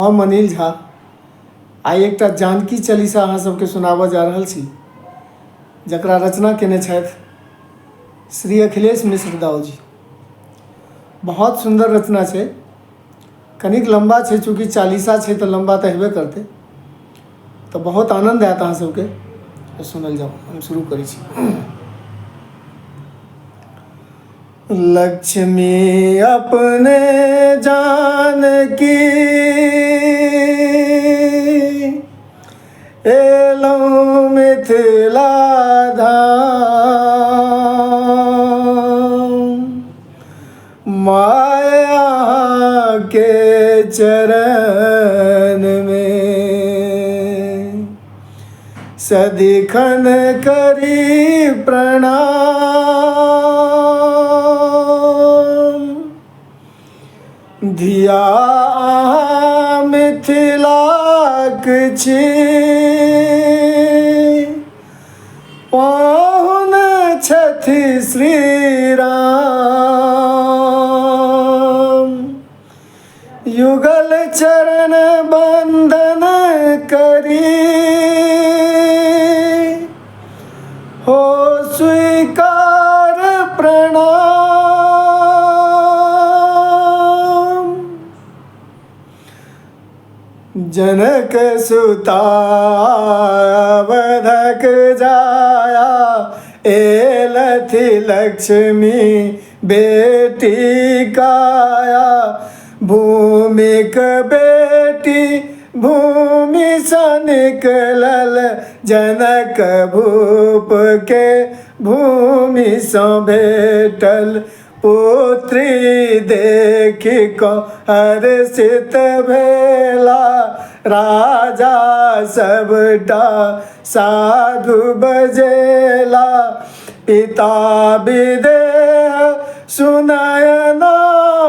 हम अनिल झा आइ एकटा जानकी चालीसा अहाँ सबके सुनाबऽ जा रहल छी, जकरा रचना केने छथि श्री अखिलेश मिश्र दाऊ जी। बहुत सुंदर रचना छै, कनिक लम्बा छै, चूँकि चालीसा छै तऽ लम्बा तऽ हेबे करतै, तऽ बहुत आनंद आयत अहाँ सबके। सुनल जाओ, हम शुरू करै छी। लक्ष्मी अपने जानकी एलौं मिथिला धाम, माया के चरण में सदिखन करी प्रणाम। धिया मिथिलाक छी, पाहुन छथि श्री राम। युगल चरण बंदन करी, हो स्वीकार प्रणाम। जनक सुता अवधक जाया, एलथि लक्ष्मी बेटी काया। भूमिक बेटी भूमि सँ निकलल, जनक भूप के भूमि सँ भेटल। पुत्री देखि कऽ हर्षित भेला, राजा सबटा साधु बजेला। पिता विदेह सुनयना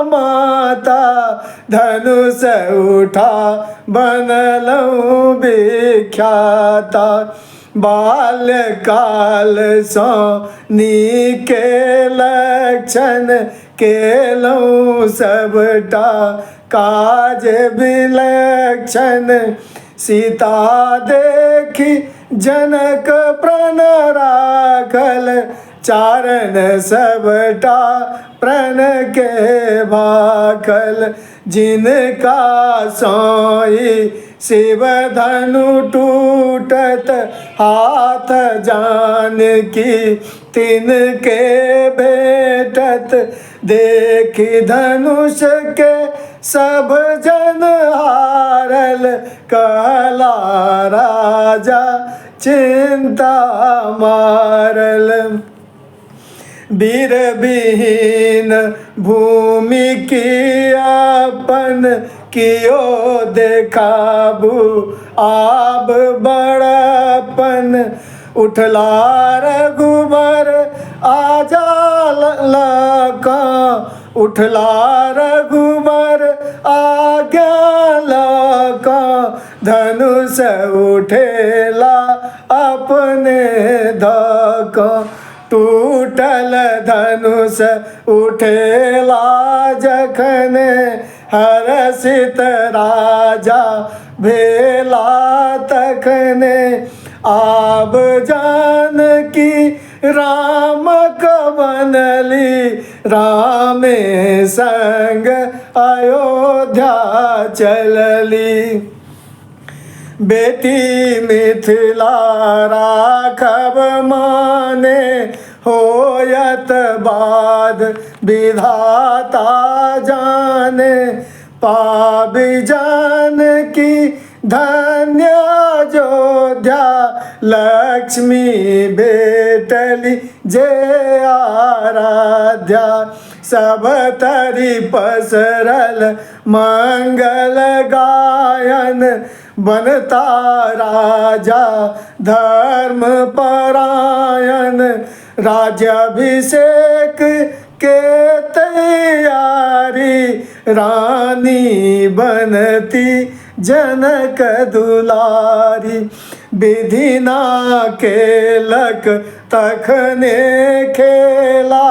माता, धनुष उठा बनलहुँ विख्याता। बाल्यकाल सँ नीके लक्षण, केलहुँ सबटा काज विलक्षण। सीता देखि जनक प्रण राखल, चारण सबटा प्रण के भाखल। जिनका सोई शिव धनु टूटत, हाथ जानकी तिनके भेटत। देखि धनुष के सब जन हारल, कहला राजा चिंता मारल। वीर विहीन भूमि की अपन, कियो देखाबू आब बड़पन। उठला रघुबर आजा लकाँ, उठला रघुबर आज्ञा लकाँ। धनुष उठेला अपने धकाँ, टूटल धनुष उठेला जखने। हर्षित राजा भेला तखने, आब जानकी रामक बनली। रामे संग अयोध्या चलली, बेटी मिथिला राखब माने। होयत बाद विधाता जाने, पाबि जानकी धन्य अयोध्या। लक्ष्मी भेटली जे आराध्या, सब तरि पसरल मंगल गायन। बनता राजा धर्म परायण, राज्याभिषेक के तैयारी। रानी बनती जनक दुलारी, विधि ना केलक तखने खेला।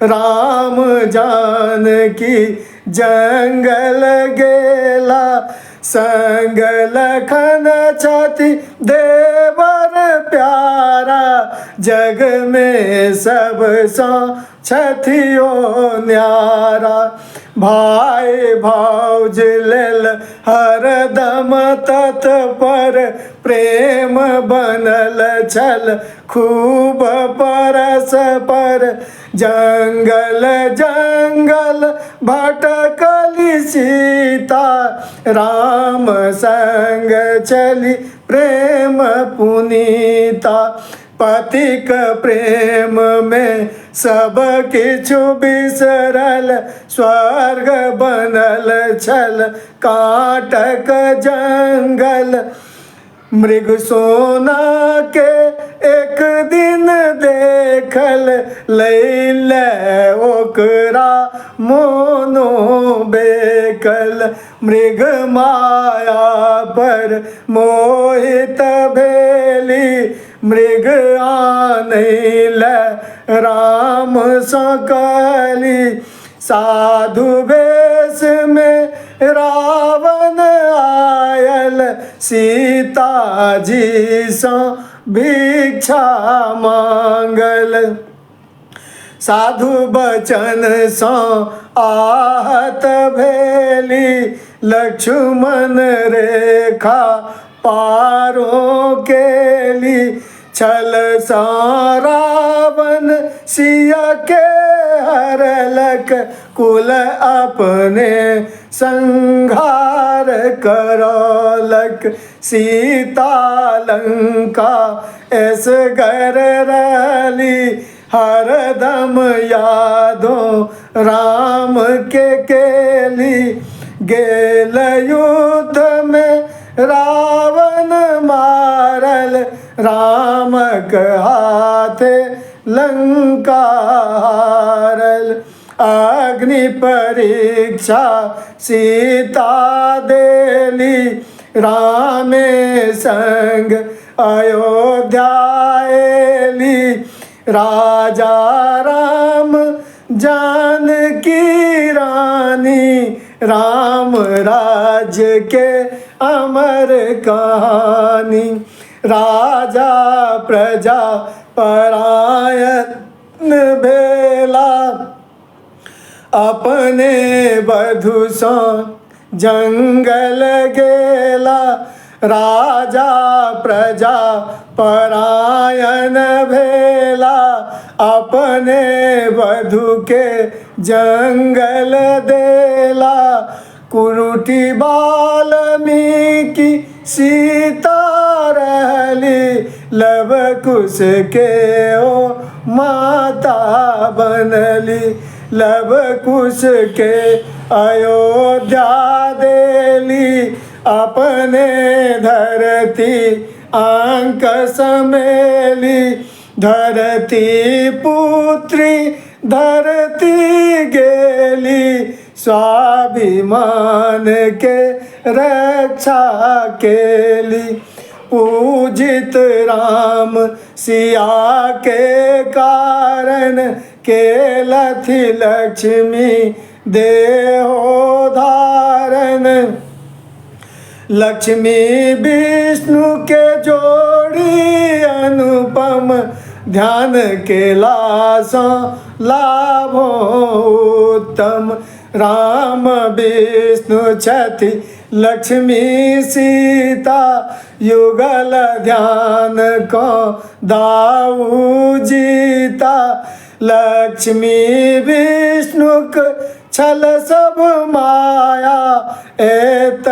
राम जानकी जंगल गेला, संग लखन छति देवर प्यारा, जग में सब सो छथियो न्यारा। भाई भाउज लेल हरदम तत्पर, प्रेम बनल छल खूब परस्पर। जंगल जंगल भटकली सीता, राम संग चली प्रेम पुनीता। पतिक प्रेम में सब किछु बिसरल, स्वर्ग बनल छल काटक जंगल। मृग सोना के एक दिन देखल, लैल ओकरा मोनो बेकल। मृग माया पर मोहित भेली, मृग आनैल राम सकली। साधु वेश में रावण आयल, सीता जी सो भिक्षा मांगल। साधु बचन सो आहत भेली, लक्ष्मण रेखा पारों केली। छल सा रावण सिया के हरलक, कुल अपने संहार करलक। सीता लंका ऐस गर रहली, हरदम यादों राम के केली। गेल युद्ध में रावण मारल, रामक हाथे लंका हारल। अग्नि परीक्षा सीता देली, रामे संग अयोध्या एली। राजा राम जानकी रानी, राम राज्य के अमर कहानी। राजा प्रजा परायण भेला, अपने बधु सो जंगल गेला। राजा प्रजा परायण भेला, अपने वधु के जंगल देला। कुरुटि वाल्मीकि सीता रहली, लव कुश के ओ माता बनली। लव कुश के अयोध्या देली, अपने धरती अंक समेली। धरती पुत्री धरती गेली, स्वाभिमान के रक्षा केली। पूजित राम सिया के कारण, केलथि लक्ष्मी देहो धारण। लक्ष्मी विष्णु के जोड़ी अनुपम, ध्यान के लासों लाभो उत्तम। राम विष्णु छथि लक्ष्मी सीता, युगल ध्यान को दाऊ जीता। लक्ष्मी विष्णुक छल सब माया, एत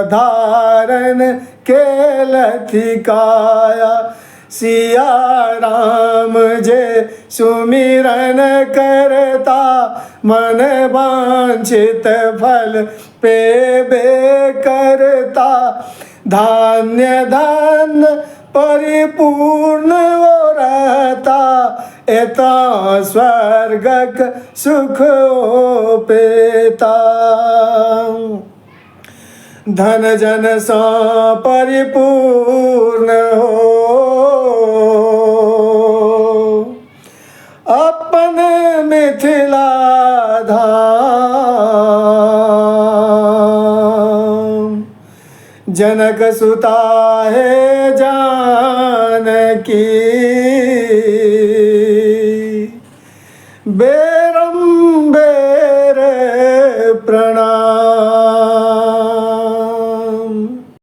धारण केलथि काया। सिया राम जे सुमिरन करता, मन वांछित फल पेबे करता। धान्य धान्य परिपूर्ण हो रहता, एता स्वर्गक सुख ओ पेता। धन जन सा परिपूर्ण हो, अपन मिथिला धाम। जनक सुता है जानकी, बेरंबेर प्रणाम।